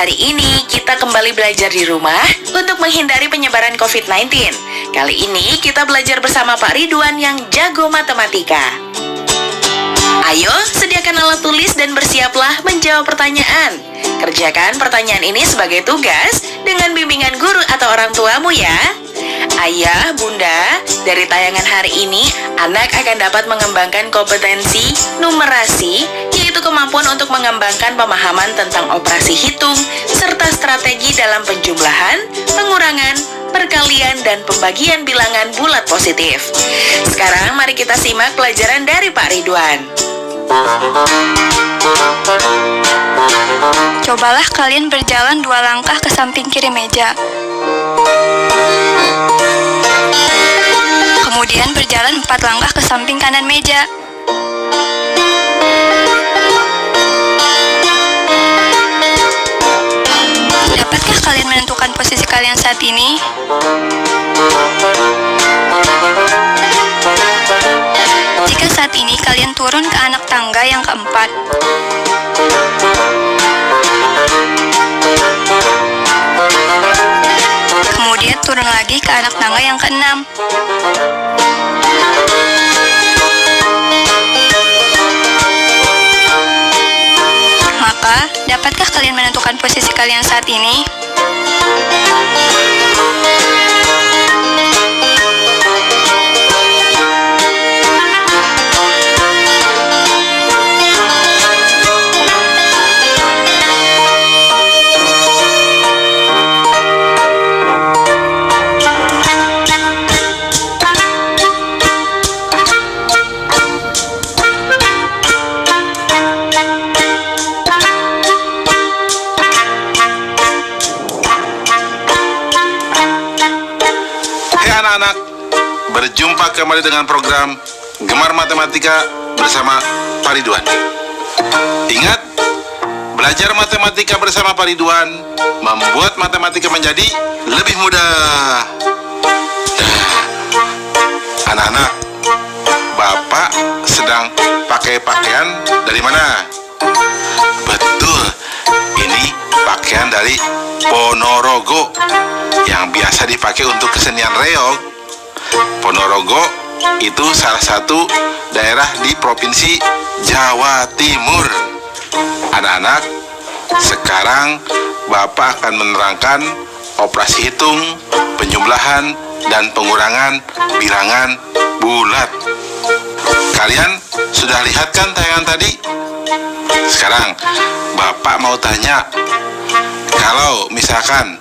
Hari ini kita kembali belajar di rumah untuk menghindari penyebaran COVID-19. Kali ini kita belajar bersama Pak Ridwan yang jago matematika. Ayo, sediakan alat tulis dan bersiaplah menjawab pertanyaan. Kerjakan pertanyaan ini sebagai tugas dengan bimbingan guru atau orang tuamu ya. Ayah, bunda, dari tayangan hari ini, anak akan dapat mengembangkan kompetensi numerasi, yaitu kemampuan untuk mengembangkan pemahaman tentang operasi hitung, serta strategi dalam penjumlahan, pengurangan, perkalian, dan pembagian bilangan bulat positif. Sekarang mari kita simak pelajaran dari Pak Ridwan. Cobalah kalian berjalan 2 langkah ke samping kiri meja. Kemudian berjalan 4 langkah ke samping kanan meja. Dapatkah kalian menentukan posisi kalian saat ini? Jika saat ini kalian turun ke anak tangga yang keempat, kemudian turun lagi ke anak tangga yang keenam, maka dapatkah kalian menentukan posisi kalian saat ini? Anak-anak, berjumpa kembali dengan program Gemar Matematika bersama Pak Ridwan. Ingat, belajar matematika bersama Pak Ridwan membuat matematika menjadi lebih mudah. Anak-anak, Bapak sedang pakai pakaian dari mana? Betul, ini pakaian dari Ponorogo yang biasa dipakai untuk kesenian reog. Ponorogo itu salah satu daerah di Provinsi Jawa Timur. Anak-anak, sekarang Bapak akan menerangkan operasi hitung, penjumlahan, dan pengurangan bilangan bulat. Kalian sudah lihat kan tayangan tadi? Sekarang Bapak mau tanya, kalau misalkan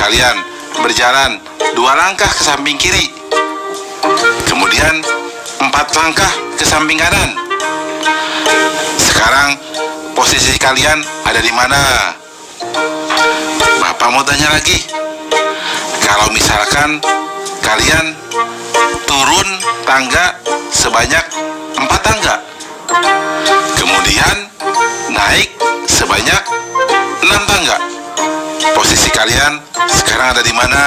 kalian berjalan 2 langkah ke samping kiri, kemudian 4 langkah ke samping kanan, sekarang posisi kalian ada di mana? Bapak mau tanya lagi, kalau misalkan kalian turun tangga sebanyak 4 tangga, kemudian naik sebanyak 6 tangga, posisi kalian sekarang ada di mana?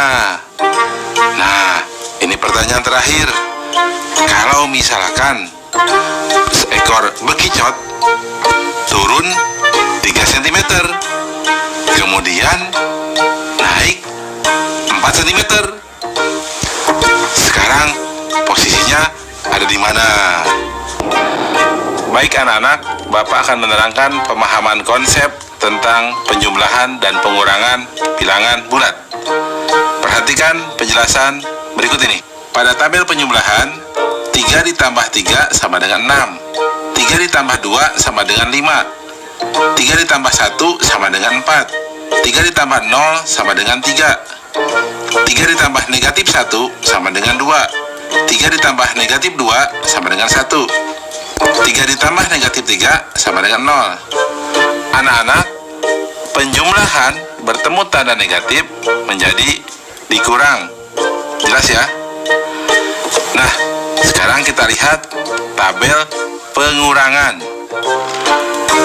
Nah, ini pertanyaan terakhir. Kalau misalkan seekor bekicot turun 3 cm, kemudian naik 4 cm, sekarang posisinya ada di mana? Baik anak-anak, Bapak akan menerangkan pemahaman konsep tentang penjumlahan dan pengurangan bilangan bulat. Perhatikan penjelasan berikut ini. Pada tabel penjumlahan, 3 ditambah 3 sama dengan 6, 3 ditambah 2 sama dengan 5, 3 ditambah 1 sama dengan 4, 3 ditambah 0 sama dengan 3, 3 ditambah negatif 1 sama dengan 2, 3 ditambah negatif 2 sama dengan 1, 3 ditambah negatif 3 sama dengan 0. Anak-anak, penjumlahan bertemu tanda negatif menjadi dikurang. Jelas ya? Nah, sekarang kita lihat tabel pengurangan.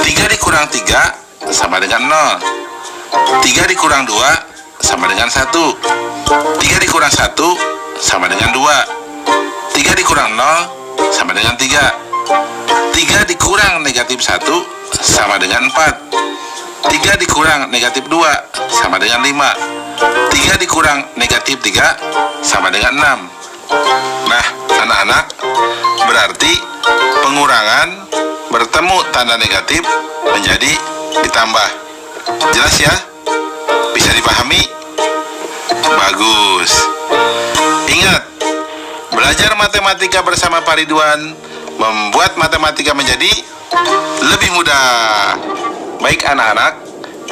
3 dikurang 3 sama dengan 0. 3 dikurang 2 sama dengan 1. 3 dikurang 1 sama dengan 2. 3 dikurang 0 sama dengan 3. 3 dikurang negatif 1 sama dengan 4. 3 dikurang negatif 2 sama dengan 5. 3 dikurang negatif 3 sama dengan 6. Nah, anak-anak, berarti pengurangan bertemu tanda negatif menjadi ditambah. Jelas ya? Bisa dipahami? Bagus. Ingat, belajar matematika bersama Pak Ridwan membuat matematika menjadi lebih mudah. Baik anak-anak,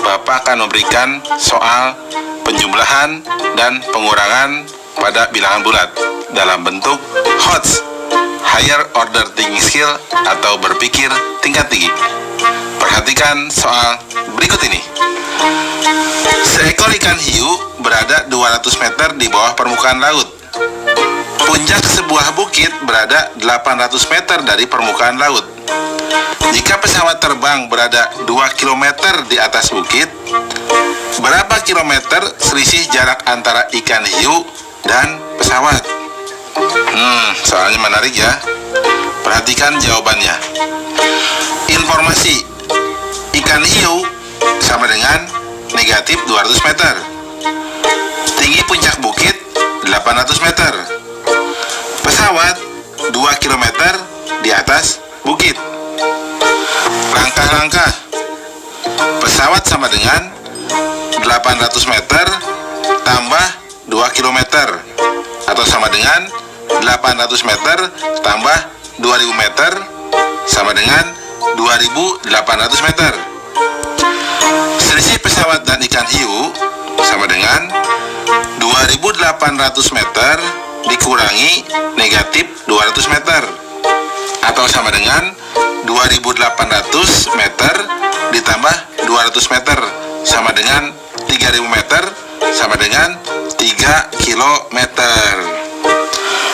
Bapak akan memberikan soal penjumlahan dan pengurangan pada bilangan bulat dalam bentuk HOTS, Higher Order Thinking Skill, atau berpikir tingkat tinggi. Perhatikan soal berikut ini. Seekor ikan hiu berada 200 meter di bawah permukaan laut. Puncak sebuah bukit berada 800 meter dari permukaan laut. Jika pesawat terbang berada 2 km di atas bukit, berapa kilometer selisih jarak antara ikan hiu dan pesawat? Soalnya menarik ya. Perhatikan jawabannya. Informasi: ikan hiu sama dengan negatif 200 meter. Tinggi puncak bukit 800 meter. Pesawat 2 km di atas bukit. Langkah-langkah: pesawat sama dengan 800 meter tambah 2 km, atau sama dengan 800 meter tambah 2000 meter sama dengan 2800 meter. Selisih pesawat dan ikan hiu sama dengan 2800 meter dikurangi negatif 200 meter, atau sama dengan 2800 meter ditambah 200 meter sama dengan 3000 meter sama dengan 3 kilometer.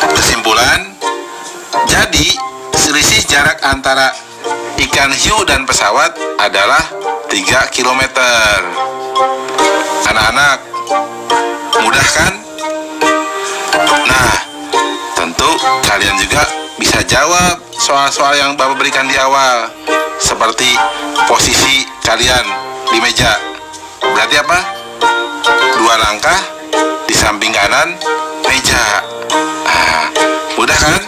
Kesimpulan, jadi selisih jarak antara ikan hiu dan pesawat adalah 3 kilometer. Anak-anak, mudah kan? Nah, tentu kalian juga bisa jawab soal-soal yang Bapak berikan di awal, seperti posisi kalian di meja. Berarti apa? 2 langkah di samping kanan meja. Mudah kan?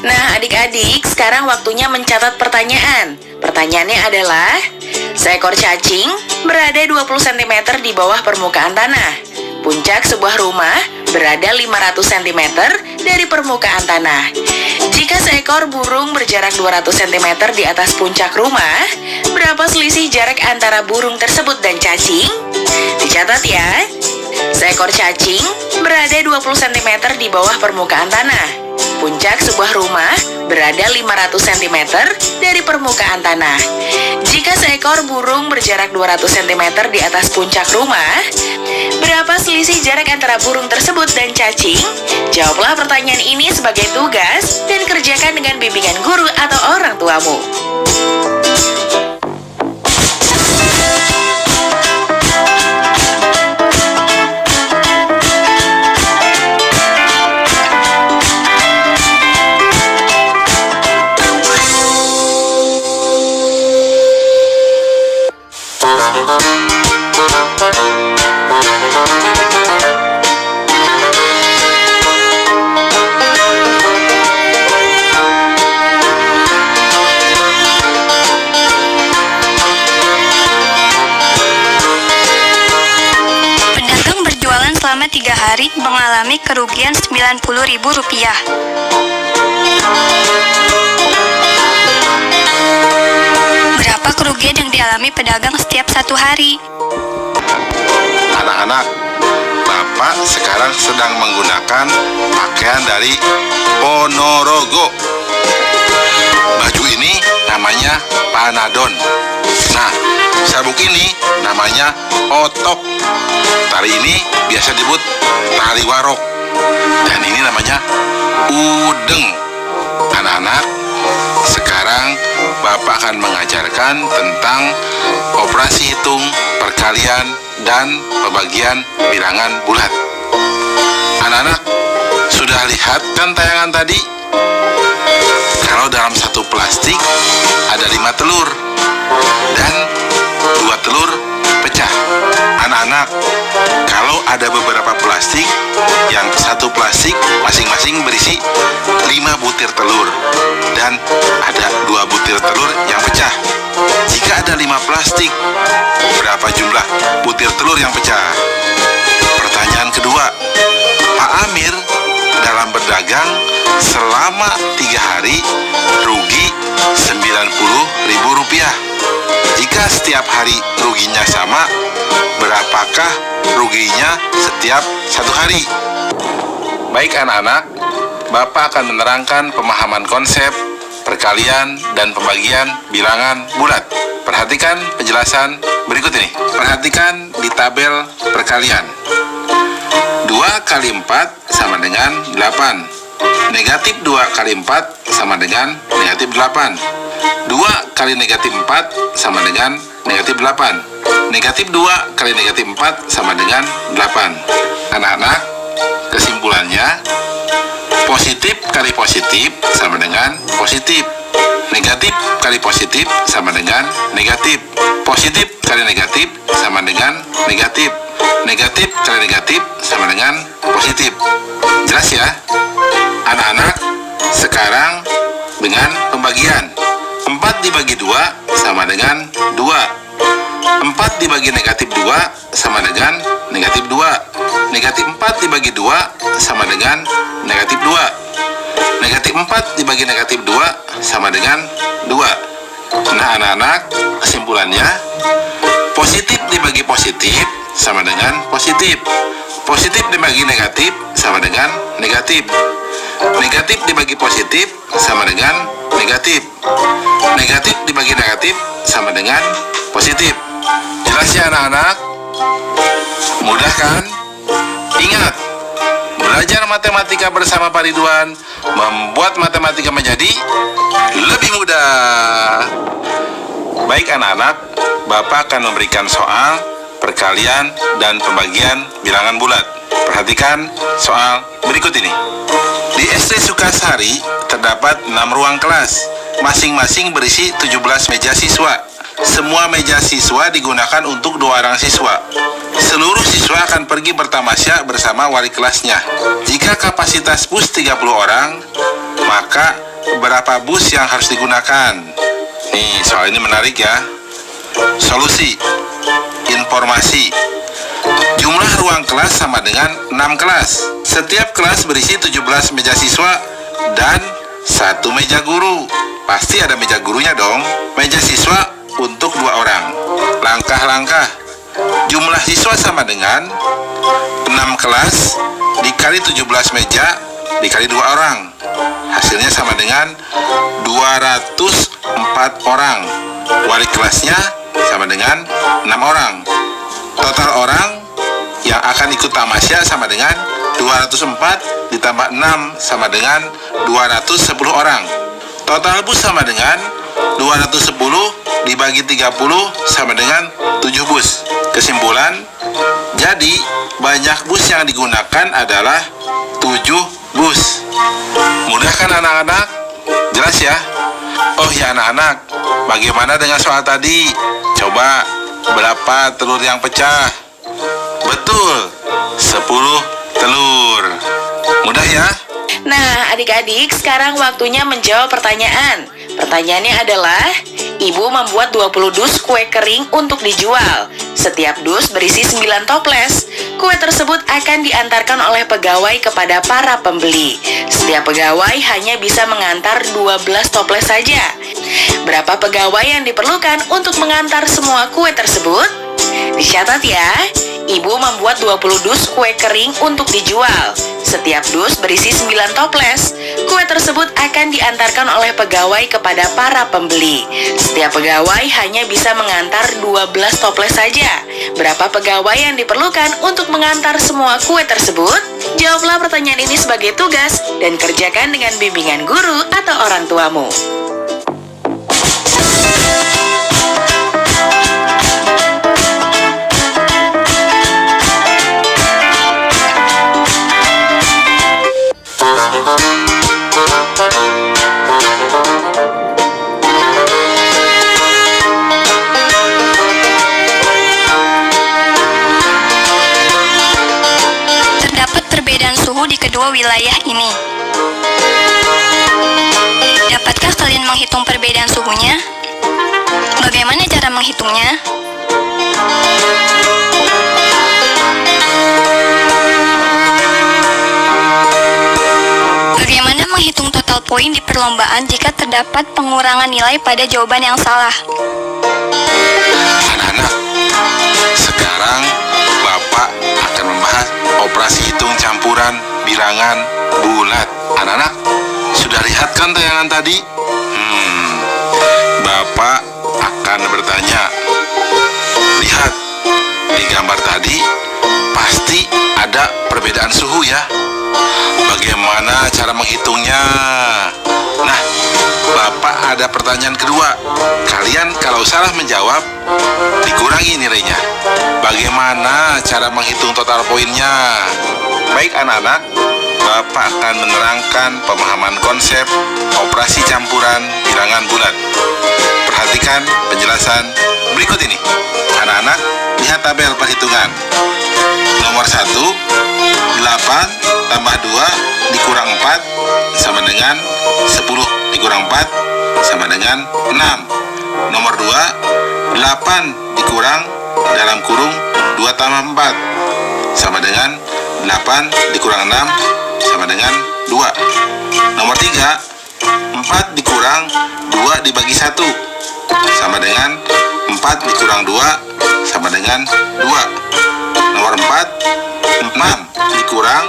Nah, adik-adik, sekarang waktunya mencatat pertanyaan. Pertanyaannya adalah, seekor cacing berada 20 cm di bawah permukaan tanah. Puncak sebuah rumah berada 500 cm dari permukaan tanah. Jika seekor burung berjarak 200 cm di atas puncak rumah, berapa selisih jarak antara burung tersebut dan cacing? Dicatat ya. Seekor cacing berada 20 cm di bawah permukaan tanah. Puncak sebuah rumah berada 500 cm dari permukaan tanah. Jika seekor burung berjarak 200 cm di atas puncak rumah, berapa selisih jarak antara burung tersebut dan cacing? Jawablah pertanyaan ini sebagai tugas dan kerjakan dengan bimbingan guru atau orang tuamu. Selama 3 hari mengalami kerugian Rp90.000. Berapa kerugian yang dialami pedagang setiap 1 hari? Anak-anak, Bapak sekarang sedang menggunakan pakaian dari Ponorogo. Baju ini namanya Panadon. Nah, sabuk ini namanya otok. Tali ini biasa disebut tali warok. Dan ini namanya udeng. Anak-anak, sekarang Bapak akan mengajarkan tentang operasi hitung, perkalian, dan pembagian bilangan bulat. Anak-anak, sudah lihat kan tayangan tadi? Kalau dalam satu plastik ada 5 telur dan 2 telur anak-anak, kalau ada beberapa plastik, yang satu plastik masing-masing berisi 5 butir telur, dan ada 2 butir telur yang pecah. Jika ada 5 plastik, berapa jumlah butir telur yang pecah? Pertanyaan kedua, Pak Amir dalam berdagang selama 3 hari rugi Rp90.000. Jika setiap hari ruginya sama, berapakah ruginya setiap 1 hari? Baik anak-anak, Bapak akan menerangkan pemahaman konsep, perkalian, dan pembagian bilangan bulat. Perhatikan penjelasan berikut ini. Perhatikan di tabel perkalian. 2 kali 4 sama dengan 8. Negatif 2 kali 4 sama dengan negatif 8. 2 kali negatif 4 sama dengan negatif 8. Negatif 2 kali negatif 4 sama dengan 8. Anak-anak, kesimpulannya, positif kali positif sama dengan positif. Negatif kali positif sama dengan negatif. Positif kali negatif sama dengan negatif. Negatif kali negatif sama dengan positif. Jelas ya? Anak-anak, sekarang dengan pembagian. 4 dibagi 2 sama dengan 2. 4 dibagi negatif 2 sama dengan negatif 2. Negatif 4 dibagi 2 sama dengan negatif 2. Negatif 4 dibagi negatif 2 sama dengan 2. Nah anak-anak, kesimpulannya, positif dibagi positif sama dengan positif. Positif dibagi negatif sama dengan negatif. Negatif dibagi positif sama dengan negatif. Negatif dibagi negatif sama dengan positif. Jelas ya anak-anak? Mudah kan? Ingat, belajar matematika bersama Pak Ridwan membuat matematika menjadi lebih mudah. Baik anak-anak, Bapak akan memberikan soal, perkalian, dan pembagian bilangan bulat. Perhatikan soal berikut ini. Di SD Sukasari terdapat 6 ruang kelas, masing-masing berisi 17 meja siswa. Semua meja siswa digunakan untuk 2 orang siswa. Seluruh siswa akan pergi bertamasya bersama wali kelasnya. Jika kapasitas bus 30 orang, maka berapa bus yang harus digunakan? Nih, soal ini menarik ya. Solusi. Informasi. Jumlah ruang kelas sama dengan 6 kelas. Setiap kelas berisi 17 meja siswa dan 1 meja guru. Pasti ada meja gurunya dong. Meja siswa untuk 2 orang. Langkah-langkah. Jumlah siswa sama dengan 6 kelas dikali 17 meja dikali 2 orang. Hasilnya sama dengan 204 orang. Wali kelasnya sama dengan 6 orang. Total orang yang akan ikut tamasya sama dengan 204 ditambah 6 sama dengan 210 orang. Total bus sama dengan 210 dibagi 30 sama dengan 7 bus. Kesimpulan, jadi banyak bus yang digunakan adalah 7 bus. Mudah kan anak-anak? Jelas ya? Oh ya anak-anak, bagaimana dengan soal tadi? Coba, berapa telur yang pecah? Betul, 10 telur. Mudah ya? Nah, adik-adik, sekarang waktunya menjawab pertanyaan. Pertanyaannya adalah, Ibu membuat 20 dus kue kering untuk dijual. Setiap dus berisi 9 toples. Kue tersebut akan diantarkan oleh pegawai kepada para pembeli. Setiap pegawai hanya bisa mengantar 12 toples saja. Berapa pegawai yang diperlukan untuk mengantar semua kue tersebut? Dicatat ya, Ibu membuat 20 dus kue kering untuk dijual. Setiap dus berisi 9 toples. Kue tersebut akan diantarkan oleh pegawai kepada para pembeli. Setiap pegawai hanya bisa mengantar 12 toples saja. Berapa pegawai yang diperlukan untuk mengantar semua kue tersebut? Jawablah pertanyaan ini sebagai tugas dan kerjakan dengan bimbingan guru atau orang tuamu. wilayah ini. Dapatkah kalian menghitung perbedaan suhunya? Bagaimana cara menghitungnya? Bagaimana menghitung total poin di perlombaan jika terdapat pengurangan nilai pada jawaban yang salah? Anak-anak, sekarang Bapak akan membahas operasi hitung campuran bilangan bulat. Anak-anak, sudah lihat kan tayangan tadi? Bapak akan bertanya. Lihat, di gambar tadi pasti ada perbedaan suhu ya. Bagaimana cara menghitungnya? Nah, Bapak ada pertanyaan kedua. Kalian kalau salah menjawab, dikurangi nilainya. Bagaimana cara menghitung total poinnya? Baik anak-anak, Bapak akan menerangkan pemahaman konsep operasi campuran bilangan bulat. Perhatikan penjelasan berikut ini. Anak-anak, lihat tabel perhitungan. Nomor 1, 8 tambah 2 dikurang 4 sama dengan 10 dikurang 4 sama dengan 6. Nomor 2, 8 dikurang dalam kurung 2 tambah 4 sama dengan 8 dikurang 6 sama dengan 2. Nomor 3, 4 dikurang 2 dibagi 1 sama dengan 4 dikurang 2 sama dengan 2. Nomor 4, 6 dikurang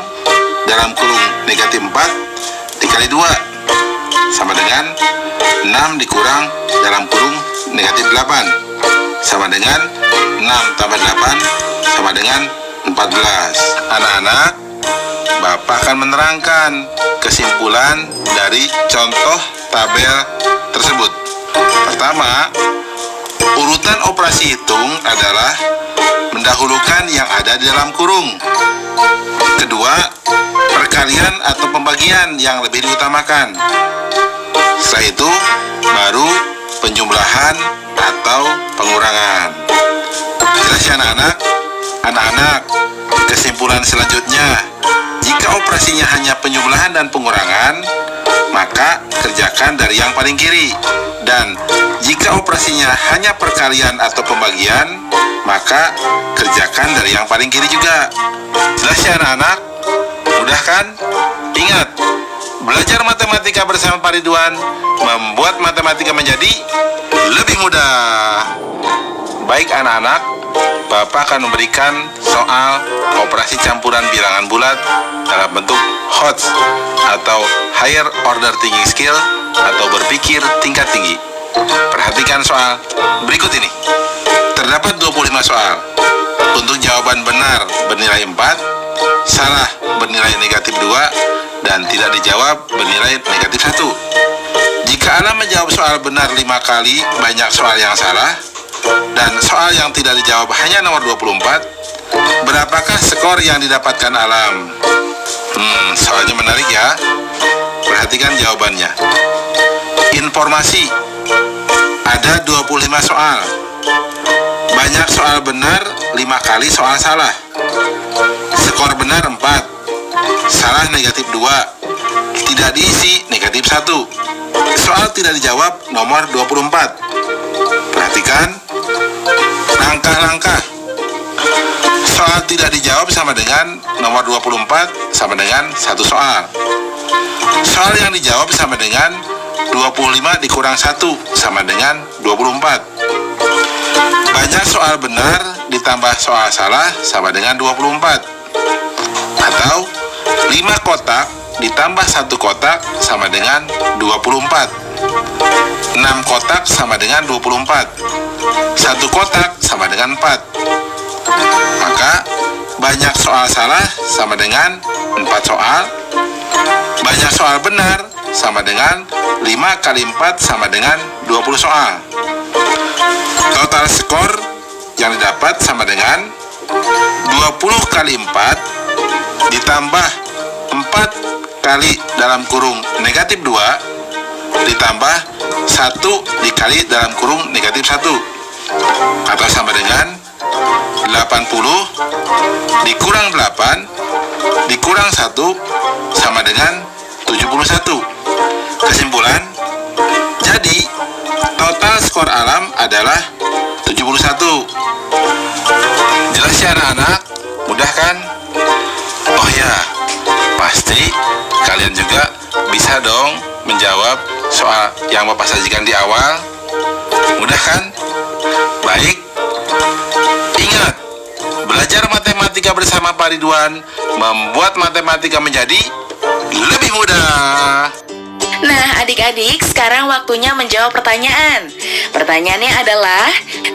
dalam kurung negatif 4 dikali 2 sama dengan 6 dikurang dalam kurung negatif 8 sama dengan 6 tambah 8 sama dengan 14. Anak-anak, Bapak akan menerangkan kesimpulan dari contoh tabel tersebut. Pertama, urutan operasi hitung adalah mendahulukan yang ada di dalam kurung. Kedua, perkalian atau pembagian yang lebih diutamakan. Setelah itu, baru penjumlahan atau pengurangan. Jelas ya anak-anak? Anak-anak, kesimpulan selanjutnya, jika operasinya hanya penjumlahan dan pengurangan, maka kerjakan dari yang paling kiri. Dan jika operasinya hanya perkalian atau pembagian, maka kerjakan dari yang paling kiri juga. Jelas ya anak-anak? Mudah kan? Ingat, belajar matematika bersama Pak Ridwan membuat matematika menjadi lebih mudah. Baik anak-anak, Bapak akan memberikan soal operasi campuran bilangan bulat dalam bentuk HOTS atau Higher Order Thinking Skill atau berpikir tingkat tinggi. Perhatikan soal berikut ini. Terdapat 25 soal. Untuk jawaban benar bernilai 4, salah bernilai negatif 2, dan tidak dijawab bernilai negatif 1. Jika Anda menjawab soal benar 5 kali, banyak soal yang salah, dan soal yang tidak dijawab hanya nomor 24, berapakah skor yang didapatkan Alam? Soalnya menarik ya. Perhatikan jawabannya. Informasi. Ada 25 soal. Banyak soal benar, 5 kali soal salah. Skor benar 4, salah negatif 2, tidak diisi negatif 1. Soal tidak dijawab nomor 24. Perhatikan langkah-langkah. Soal tidak dijawab sama dengan nomor 24 sama dengan 1 soal. Soal yang dijawab sama dengan 25 dikurang 1 sama dengan 24. Banyak soal benar ditambah soal salah sama dengan 24. Atau 5 kotak ditambah 1 kotak sama dengan 24. 6 kotak sama dengan 24. 1 kotak sama dengan 4. Maka banyak soal salah sama dengan 4 soal. Banyak soal benar sama dengan 5 kali 4 sama dengan 20 soal. Total skor yang didapat sama dengan 20 kali 4 ditambah 4 kali dalam kurung negatif 2 ditambah 1 dikali dalam kurung negatif 1, atau sama dengan 80 dikurang 8 dikurang 1 sama dengan 71. Kesimpulan, jadi total skor alam adalah 71. Jelas ya anak-anak? Mudah kan? Oh ya, pasti kalian juga bisa dong menjawab soal yang Bapak sajikan di awal. Mudah kan? Baik. Ingat, belajar matematika bersama Pak Ridwan membuat matematika menjadi lebih mudah. Nah, adik-adik, sekarang waktunya menjawab pertanyaan. Pertanyaannya adalah,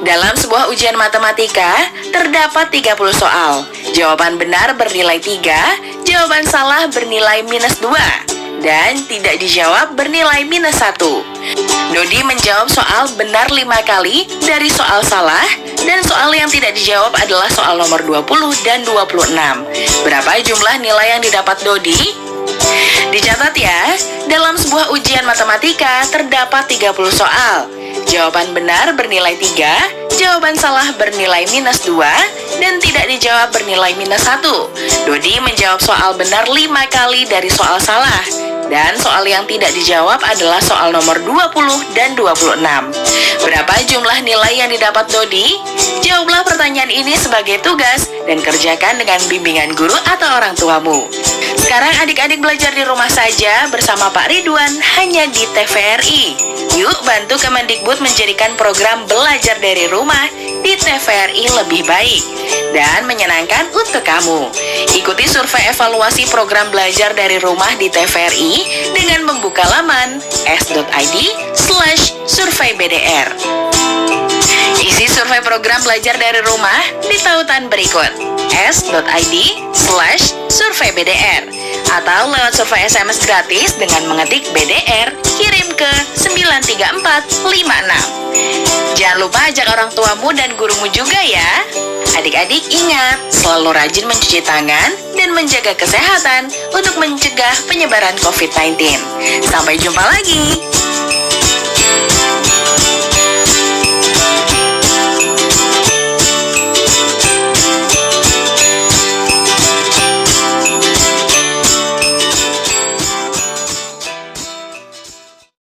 dalam sebuah ujian matematika, terdapat 30 soal. Jawaban benar bernilai 3, jawaban salah bernilai -2, dan tidak dijawab bernilai -1. Dodi menjawab soal benar 5 kali dari soal salah, dan soal yang tidak dijawab adalah soal nomor 20 dan 26. Berapa jumlah nilai yang didapat Dodi? Dicatat ya, dalam sebuah ujian matematika terdapat 30 soal. Jawaban benar bernilai 3, jawaban salah bernilai -2, dan tidak dijawab bernilai -1. Dodi menjawab soal benar 5 kali dari soal salah, dan soal yang tidak dijawab adalah soal nomor 20 dan 26. Berapa jumlah nilai yang didapat Dodi? Jawablah pertanyaan ini sebagai tugas dan kerjakan dengan bimbingan guru atau orang tuamu. Sekarang adik-adik belajar di rumah saja bersama Pak Ridwan hanya di TVRI. Yuk bantu Kemendikbud menjadikan program belajar dari rumah di TVRI lebih baik dan menyenangkan untuk kamu. Ikuti survei evaluasi program belajar dari rumah di TVRI dengan membuka laman s.id/surveibdr. Isi survei program belajar dari rumah di tautan berikut: s.id/surveibdr, atau lewat survei SMS gratis dengan mengetik BDR, kirim ke 93456. Jangan lupa ajak orang tuamu dan gurumu juga ya. Adik-adik ingat, selalu rajin mencuci tangan dan menjaga kesehatan untuk mencegah penyebaran COVID-19. Sampai jumpa lagi.